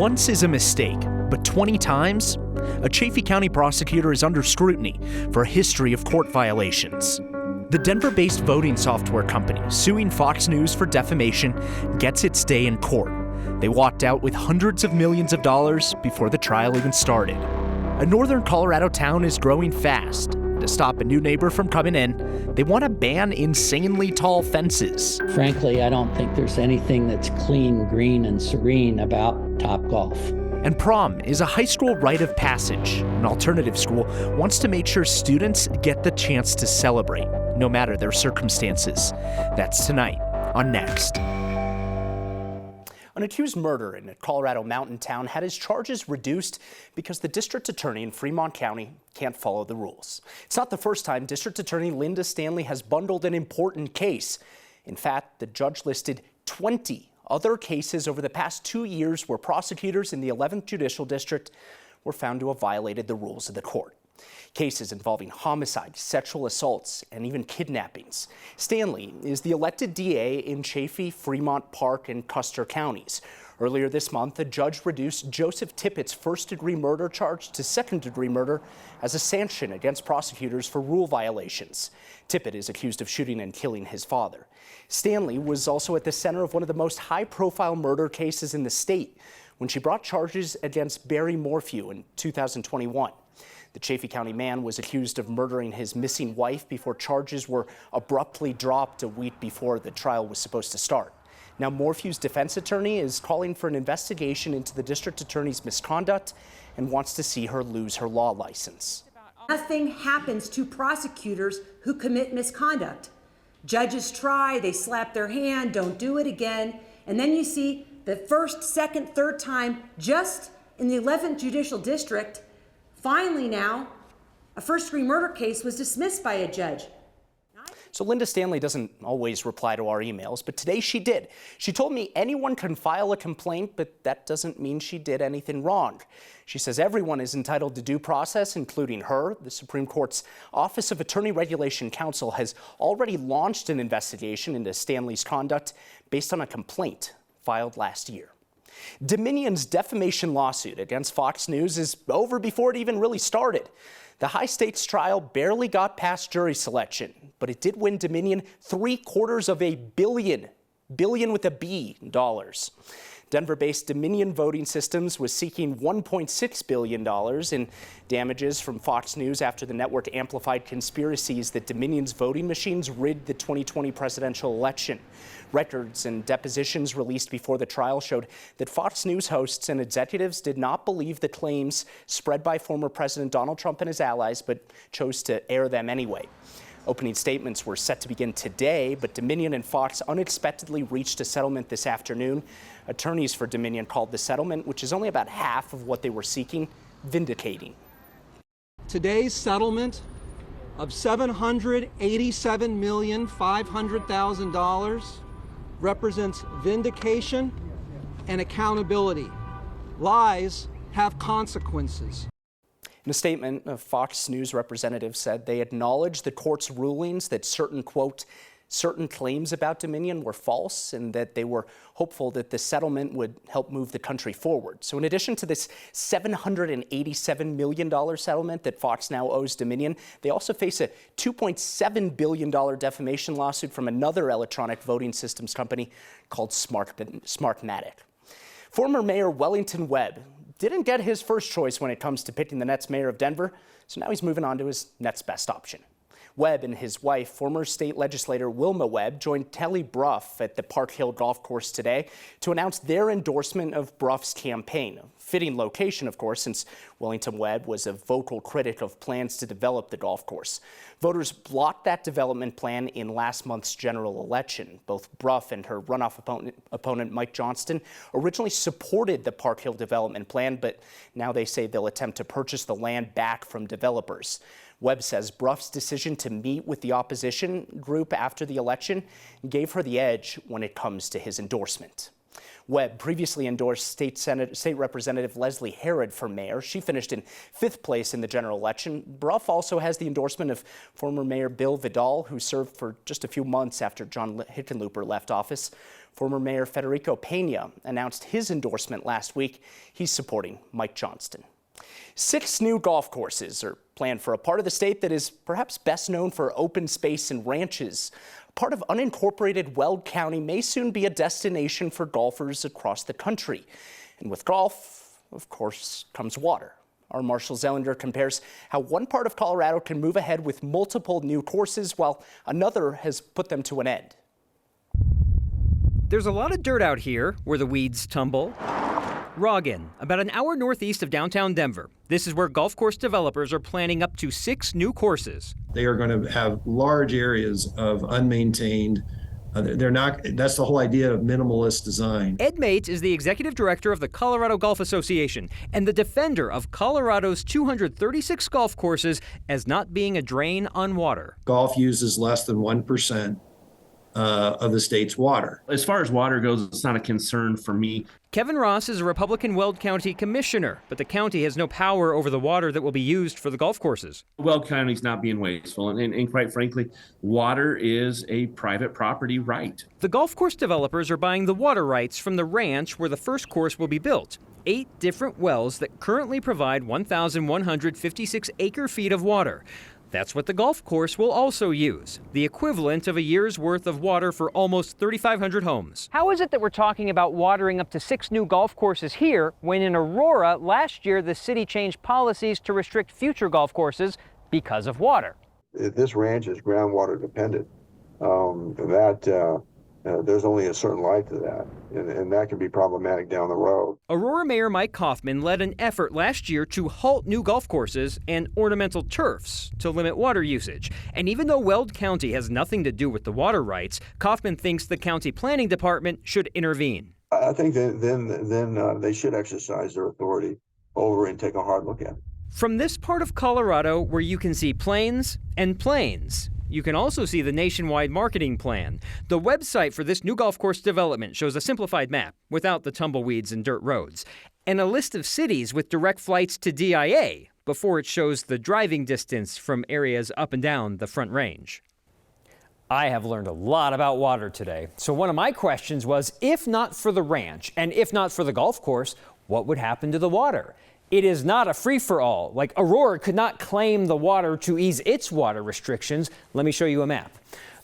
Once is a mistake, but 20 times? A Chaffee County prosecutor is under scrutiny for a history of court violations. The Denver-based voting software company suing Fox News for defamation gets its day in court. They walked out with hundreds of millions of dollars before the trial even started. A northern Colorado town is growing fast. To stop a new neighbor from coming in, they want to ban insanely tall fences. Frankly, I don't think there's anything that's clean, green, and serene about Topgolf. And prom is a high school rite of passage. An alternative school wants to make sure students get the chance to celebrate, no matter their circumstances. That's tonight on Next. An accused murderer in a Colorado mountain town had his charges reduced because the district attorney in Fremont County can't follow the rules. It's not the first time District Attorney Linda Stanley has bundled an important case. In fact, the judge listed 20 other cases over the past 2 years where prosecutors in the 11th Judicial District were found to have violated the rules of the court. Cases involving homicide, sexual assaults, and even kidnappings. Stanley is the elected DA in Chaffee, Fremont, Park, and Custer counties. Earlier this month, a judge reduced Joseph Tippett's first-degree murder charge to second-degree murder as a sanction against prosecutors for rule violations. Tippett is accused of shooting and killing his father. Stanley was also at the center of one of the most high-profile murder cases in the state when she brought charges against Barry Morphew in 2021. The Chaffee County man was accused of murdering his missing wife before charges were abruptly dropped a week before the trial was supposed to start. Now, Morphew's defense attorney is calling for an investigation into the district attorney's misconduct and wants to see her lose her law license. Nothing happens to prosecutors who commit misconduct. Judges try, they slap their hand, don't do it again, and then you see the first, second, third time just in the 11th Judicial District. Finally now, a first-degree murder case was dismissed by a judge. So Linda Stanley doesn't always reply to our emails, but today she did. She told me anyone can file a complaint, but that doesn't mean she did anything wrong. She says everyone is entitled to due process, including her. The Supreme Court's Office of Attorney Regulation Counsel has already launched an investigation into Stanley's conduct based on a complaint filed last year. Dominion's defamation lawsuit against Fox News is over before it even really started. The high-stakes trial barely got past jury selection, but it did win Dominion $750 million with a B, dollars. Denver-based Dominion Voting Systems was seeking $1.6 billion in damages from Fox News after the network amplified conspiracies that Dominion's voting machines rigged the 2020 presidential election. Records and depositions released before the trial showed that Fox News hosts and executives did not believe the claims spread by former President Donald Trump and his allies, but chose to air them anyway. Opening statements were set to begin today, but Dominion and Fox unexpectedly reached a settlement this afternoon. Attorneys for Dominion called the settlement, which is only about half of what they were seeking, vindicating. Today's settlement of $787,500,000 represents vindication and accountability. Lies have consequences. In a statement, a Fox News representative said they acknowledged the court's rulings that certain, quote, certain claims about Dominion were false and that they were hopeful that the settlement would help move the country forward. So in addition to this $787 million settlement that Fox now owes Dominion, they also face a $2.7 billion defamation lawsuit from another electronic voting systems company called Smartmatic. Former Mayor Wellington Webb didn't get his first choice when it comes to picking the next mayor of Denver, so now he's moving on to his next best option. Webb and his wife, former state legislator Wilma Webb, joined Kelly Brough at the Park Hill Golf Course today to announce their endorsement of Brough's campaign. A fitting location, of course, since Wellington Webb was a vocal critic of plans to develop the golf course. Voters blocked that development plan in last month's general election. Both Brough and her runoff opponent Mike Johnston originally supported the Park Hill development plan, but now they say they'll attempt to purchase the land back from developers. Webb says Brough's decision to meet with the opposition group after the election gave her the edge when it comes to his endorsement. Webb previously endorsed State Representative Leslie Herod for mayor. She finished in 5th place in the general election. Brough also has the endorsement of former Mayor Bill Vidal, who served for just a few months after John Hickenlooper left office. Former Mayor Federico Pena announced his endorsement last week. He's supporting Mike Johnston. 6 new golf courses are planned for a part of the state that is perhaps best known for open space and ranches. Part of unincorporated Weld County may soon be a destination for golfers across the country. And with golf, of course, comes water. Our Marshall Zellender compares how one part of Colorado can move ahead with multiple new courses while another has put them to an end. There's a lot of dirt out here where the weeds tumble. Roggin, about an hour northeast of downtown Denver. This is where golf course developers are planning up to 6 new courses. They are going to have large areas of unmaintained. That's the whole idea of minimalist design. Ed Mates is the executive director of the Colorado Golf Association and the defender of Colorado's 236 golf courses as not being a drain on water. Golf uses less than 1% of the state's water. As far as water goes, it's not a concern for me. Kevin Ross is a Republican Weld County commissioner, but the county has no power over the water that will be used for the golf courses. Weld County's not being wasteful, and quite frankly, water is a private property right. The golf course developers are buying the water rights from the ranch where the first course will be built. 8 different wells that currently provide 1,156 acre-feet of water. That's what the golf course will also use, the equivalent of a year's worth of water for almost 3,500 homes. How is it that we're talking about watering up to 6 new golf courses here when in Aurora last year the city changed policies to restrict future golf courses because of water? This ranch is groundwater dependent. There's only a certain life to that, and that can be problematic down the road. Aurora Mayor Mike Kaufman led an effort last year to halt new golf courses and ornamental turfs to limit water usage. And even though Weld County has nothing to do with the water rights, Kaufman thinks the county planning department should intervene. I think then they should exercise their authority over and take a hard look at it. From this part of Colorado where you can see plains and plains, you can also see the nationwide marketing plan. The website for this new golf course development shows a simplified map without the tumbleweeds and dirt roads, and a list of cities with direct flights to DIA before it shows the driving distance from areas up and down the Front Range. I have learned a lot about water today. So one of my questions was, if not for the ranch and if not for the golf course, what would happen to the water? It is not a free-for-all. Like Aurora could not claim the water to ease its water restrictions. Let me show you a map.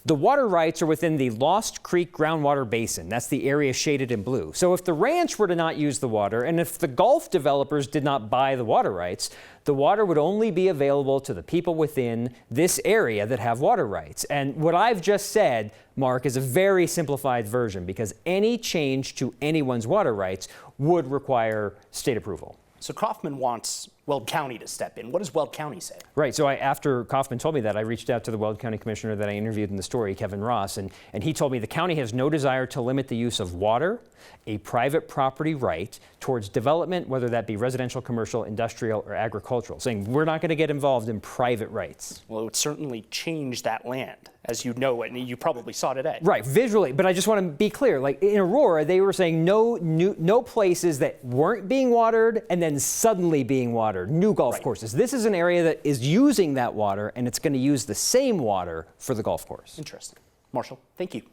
The water rights are within the Lost Creek groundwater basin. That's the area shaded in blue. So if the ranch were to not use the water, and if the golf developers did not buy the water rights, the water would only be available to the people within this area that have water rights. And what I've just said, Mark, is a very simplified version because any change to anyone's water rights would require state approval. So Kaufman wants Weld County to step in. What does Weld County say? Right. So after Kaufman told me that, I reached out to the Weld County commissioner that I interviewed in the story, Kevin Ross, and he told me the county has no desire to limit the use of water, a private property right, towards development, whether that be residential, commercial, industrial, or agricultural, saying we're not going to get involved in private rights. Well, it would certainly change that land, as you know, and you probably saw today. Right, visually, but I just want to be clear, like in Aurora, they were saying no places that weren't being watered and then suddenly being watered, new golf courses. This is an area that is using that water, and it's going to use the same water for the golf course. Interesting. Marshall, thank you.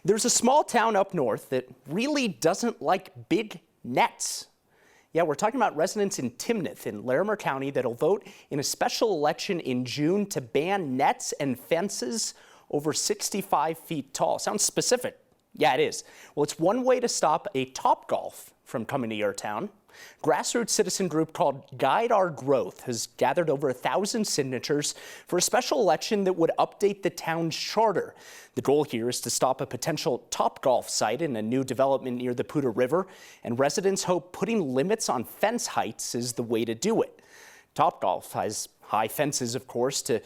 There's a small town up north that really doesn't like big nets. Yeah, we're talking about residents in Timnath in Larimer County that'll vote in a special election in June to ban nets and fences over 65 feet tall. Sounds specific. Yeah, it is. Well, it's one way to stop a Topgolf from coming to your town. Grassroots citizen group called Guide Our Growth has gathered over 1,000 signatures for a special election that would update the town's charter. The goal here is to stop a potential Topgolf site in a new development near the Poudre River, and residents hope putting limits on fence heights is the way to do it. Topgolf has high fences, of course, to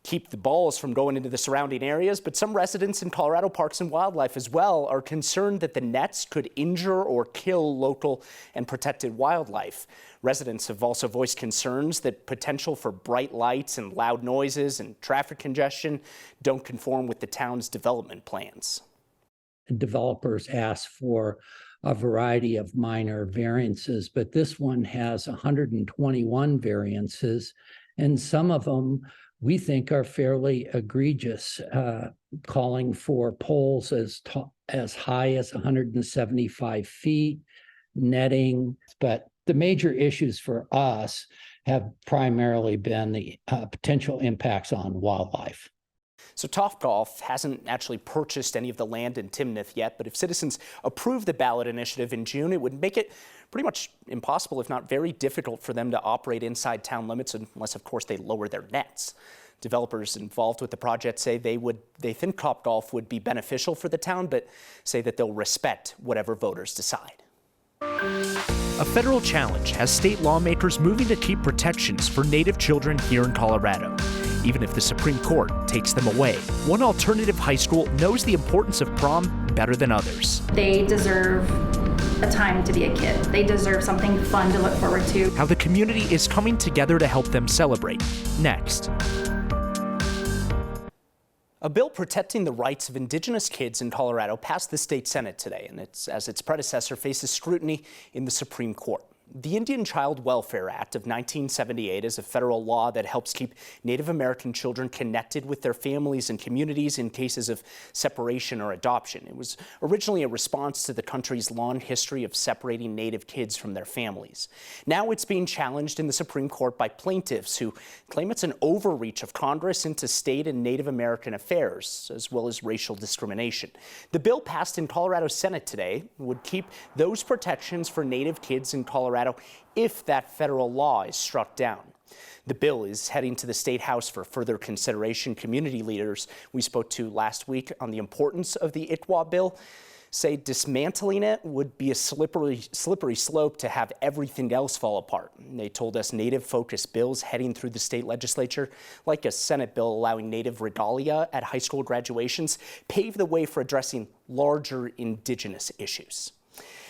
keep the balls from going into the surrounding areas, but some residents in Colorado Parks and Wildlife as well are concerned that the nets could injure or kill local and protected wildlife. Residents have also voiced concerns that potential for bright lights and loud noises and traffic congestion don't conform with the town's development plans. Developers ask for a variety of minor variances, but this one has 121 variances, and some of them we think are fairly egregious, calling for poles as high as 175 feet, netting. But the major issues for us have primarily been the potential impacts on wildlife. So Topgolf hasn't actually purchased any of the land in Timnath yet, but if citizens approve the ballot initiative in June, it would make it pretty much impossible, if not very difficult, for them to operate inside town limits, unless, of course, they lower their nets. Developers involved with the project say they think Topgolf would be beneficial for the town, but say that they'll respect whatever voters decide. A federal challenge has state lawmakers moving to keep protections for Native children here in Colorado, even if the Supreme Court takes them away. One alternative high school knows the importance of prom better than others. They deserve a time to be a kid. They deserve something fun to look forward to. How the community is coming together to help them celebrate. Next. A bill protecting the rights of Indigenous kids in Colorado passed the state Senate today, and as its predecessor faces scrutiny in the Supreme Court. The Indian Child Welfare Act of 1978 is a federal law that helps keep Native American children connected with their families and communities in cases of separation or adoption. It was originally a response to the country's long history of separating Native kids from their families. Now it's being challenged in the Supreme Court by plaintiffs who claim it's an overreach of Congress into state and Native American affairs, as well as racial discrimination. The bill passed in Colorado's Senate today would keep those protections for Native kids in Colorado if that federal law is struck down. The bill is heading to the State House for further consideration. Community leaders we spoke to last week on the importance of the ICWA bill say dismantling it would be a slippery slope to have everything else fall apart. They told us Native-focused bills heading through the state legislature, like a Senate bill allowing Native regalia at high school graduations, pave the way for addressing larger Indigenous issues.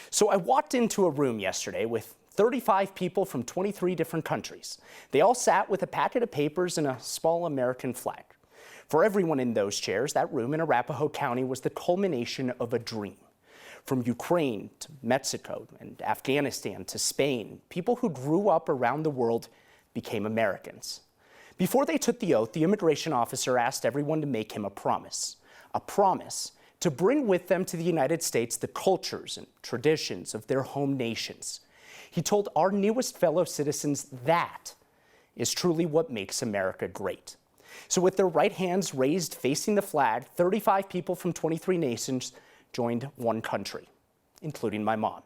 So I walked into a room yesterday with 35 people from 23 different countries. They all sat with a packet of papers and a small American flag. For everyone in those chairs, that room in Arapahoe County was the culmination of a dream. From Ukraine to Mexico and Afghanistan to Spain, people who grew up around the world became Americans. Before they took the oath, the immigration officer asked everyone to make him a promise to bring with them to the United States the cultures and traditions of their home nations. He told our newest fellow citizens that is truly what makes America great. So with their right hands raised facing the flag, 35 people from 23 nations joined one country, including my mom.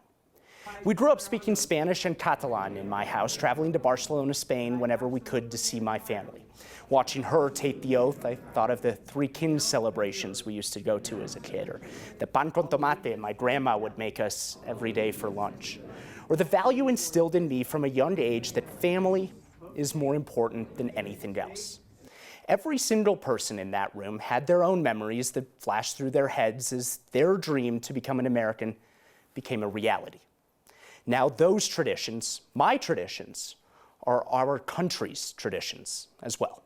We grew up speaking Spanish and Catalan in my house, traveling to Barcelona, Spain whenever we could to see my family. Watching her take the oath, I thought of the Three Kings celebrations we used to go to as a kid, or the pan con tomate my grandma would make us every day for lunch, or the value instilled in me from a young age that family is more important than anything else. Every single person in that room had their own memories that flashed through their heads as their dream to become an American became a reality. Now those traditions, my traditions, are our country's traditions as well.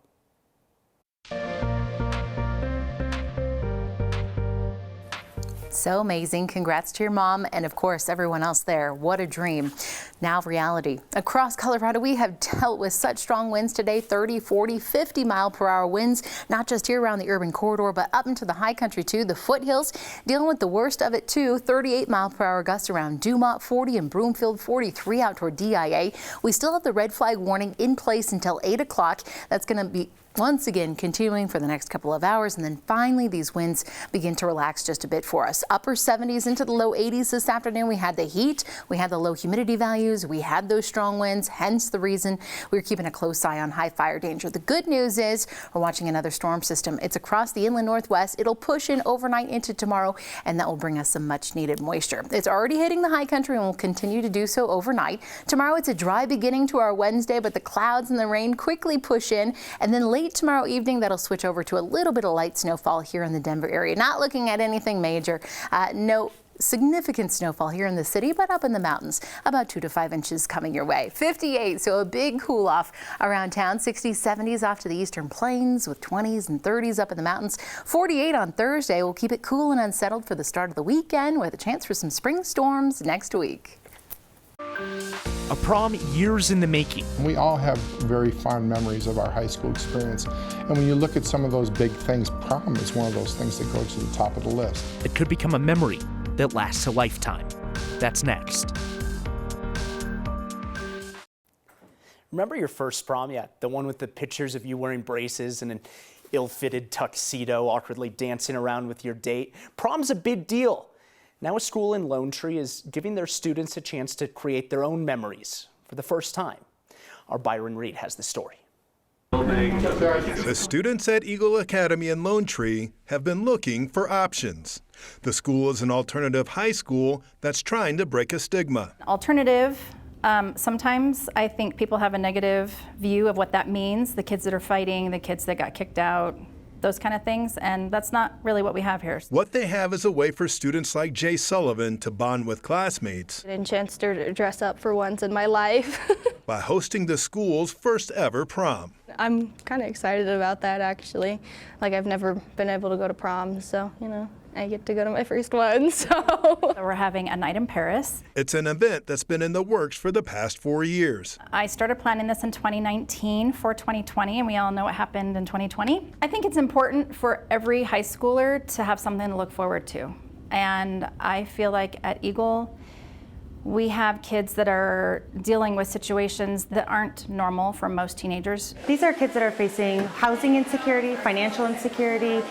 So amazing. Congrats to your mom and, of course, everyone else there. What a dream. Now reality. Across Colorado, we have dealt with such strong winds today, 30, 40, 50 mile per hour winds, not just here around the urban corridor, but up into the high country too. The foothills dealing with the worst of it too. 38 mile per hour gusts around Dumont, 40 in Broomfield, 43 out toward DIA. We still have the red flag warning in place until 8 o'clock. That's going to be once again continuing for the next couple of hours, and then finally these winds begin to relax just a bit for us. Upper 70s into the low 80s this afternoon. We had the heat, we had the low humidity values, we had those strong winds, hence the reason we're keeping a close eye on high fire danger. The good news is we're watching another storm system. It's across the inland northwest. It'll push in overnight into tomorrow, and that will bring us some much needed moisture. It's already hitting the high country and will continue to do so overnight. Tomorrow it's a dry beginning to our Wednesday, but the clouds and the rain quickly push in, and then late tomorrow evening that'll switch over to a little bit of light snowfall here in the Denver area. Not looking at anything major. No significant snowfall here in the city, but up in the mountains, about 2 to 5 inches coming your way. 58, so a big cool off around town. 60s, 70s off to the eastern plains with 20s and 30s up in the mountains. 48 on Thursday. We'll keep it cool and unsettled for the start of the weekend with a chance for some spring storms next week. A prom years in the making. We all have very fond memories of our high school experience. And when you look at some of those big things, prom is one of those things that goes to the top of the list. It could become a memory that lasts a lifetime. That's next. Remember your first prom? Yeah, the one with the pictures of you wearing braces and an ill-fitted tuxedo, awkwardly dancing around with your date. Prom's a big deal. Now a school in Lone Tree is giving their students a chance to create their own memories for the first time. Our Byron Reed has the story. The students at Eagle Academy in Lone Tree have been looking for options. The school is an alternative high school that's trying to break a stigma. Alternative, sometimes I think people have a negative view of what that means. The kids that are fighting, the kids that got kicked out, those kind of things, and that's not really what we have here. What they have is a way for students like Jay Sullivan to bond with classmates. And chance to dress up for once in my life. By hosting the school's first ever prom. I'm kind of excited about that, actually. Like, I've never been able to go to prom, so, you know, I get to go to my first one, so. We're having a night in Paris. It's an event that's been in the works for the past 4 years. I started planning this in 2019 for 2020, and we all know what happened in 2020. I think it's important for every high schooler to have something to look forward to. And I feel like at Eagle, we have kids that are dealing with situations that aren't normal for most teenagers. These are kids that are facing housing insecurity, financial insecurity,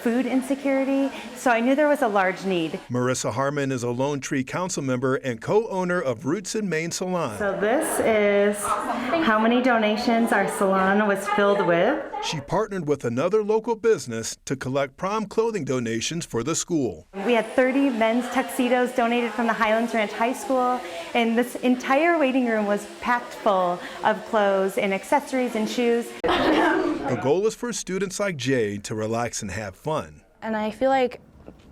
food insecurity, so I knew there was a large need. Marissa Harmon is a Lone Tree council member and co-owner of Roots in Maine Salon. So this is how many donations our salon was filled with. She partnered with another local business to collect prom clothing donations for the school. We had 30 men's tuxedos donated from the Highlands Ranch High School, and this entire waiting room was packed full of clothes and accessories and shoes. The goal is for students like Jay to relax and have fun. And I feel like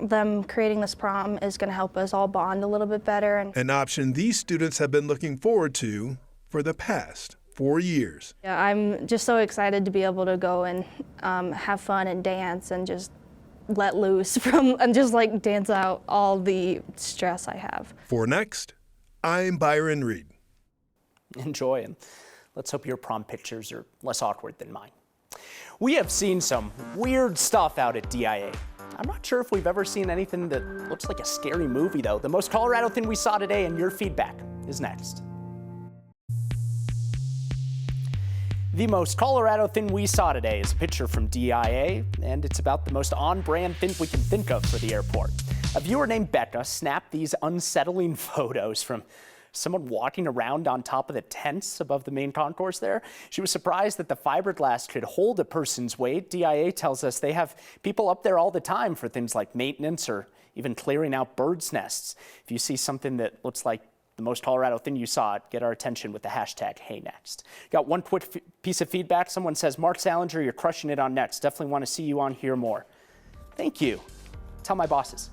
them creating this prom is going to help us all bond a little bit better. An option these students have been looking forward to for the past 4 years. Yeah, I'm just so excited to be able to go and have fun and dance and just let loose and just like dance out all the stress I have. For Next, I'm Byron Reed. Enjoy, and let's hope your prom pictures are less awkward than mine. We have seen some weird stuff out at DIA. I'm not sure if we've ever seen anything that looks like a scary movie, though. The most Colorado thing we saw today, and your feedback is next. The most Colorado thing we saw today is a picture from DIA, and it's about the most on-brand thing we can think of for the airport. A viewer named Becca snapped these unsettling photos from someone walking around on top of the tents above the main concourse there. She was surprised that the fiberglass could hold a person's weight. DIA tells us they have people up there all the time for things like maintenance or even clearing out birds' nests. If you see something that looks like the most Colorado thing you saw, get our attention with the hashtag #HeyNext. Got one quick piece of feedback. Someone says, Mark Salinger, you're crushing it on Next. Definitely want to see you on here more. Thank you. Tell my bosses.